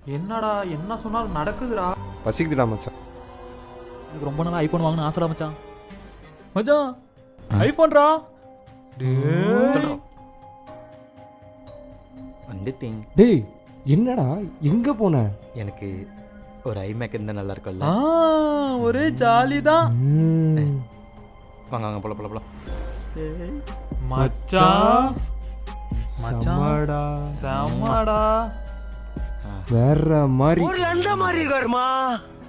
என்னடா என்ன சொன்னாலும் நடக்குதுடா. பசிக்குதுடா மச்சான். எனக்கு ரொம்ப நாள் ஐபோன் வாங்கணும் ஆசைடா மச்சான். மச்சான் ஐபோன்டா. வந்துட்டேன். டேய் என்னடா எங்க போன? எனக்கு ஒரு ஐமேக் இருந்தா நல்லா இருக்கும்ல. ஒரே ஜாலி தான். வாங்க வாங்க போல போல போல. மச்சான் சமடா செம்மடா. வேற மாதிரி. ஒரு லண்ட மாதிரி இருக்காருமா.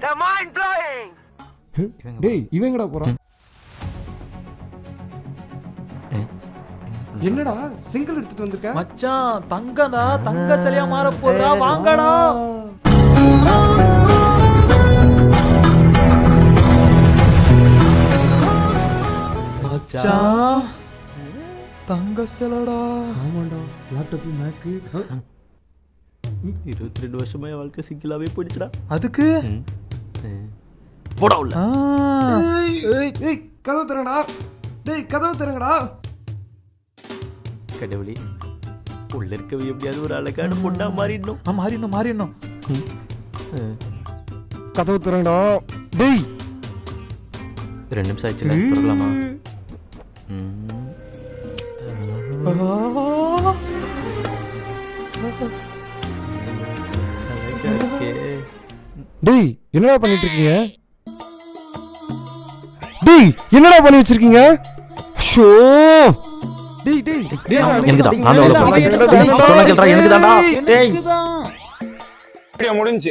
The mind blowing. டேய் இவங்கடா போறான்? என்னடா சிங்கிள் எடுத்துட்டு வந்திருக்க? மச்சான் தங்கடா, தங்க சிலையா மாற போதா, வாங்கடா. மச்சான் தங்க சிலடா. ஆமாண்டா லேப்டாப் மேக்கு. 22 வருஷமா என் வாழ்க்கை சிங்கிளாவே போயிடுச்சுடா. அதுக்கு போடா உள்ள. ஏய் கதவு திறங்கடா. டேய் கதவு திறங்கடா. கடவுளே, உள்ள இருக்கவே எப்படியாவது ஒரு அழகான பொண்ணா மாறிடணும். மாறிடணும். கதவு திறங்கடா. டேய் 2 நிமிஷம் ஆயிடுச்சுல, திறக்கலாமா? டேய் என்னடா பண்ணிட்டு இருக்கீங்க? டேய் என்னடா பண்ணி வச்சிருக்கீங்க? ஷோ டேய் டேய் எனக்கு தான். நான் சொல்றேன். சொன்னா கேளுடா, எனக்கு தான்டா. டேய் தான் முடிஞ்சு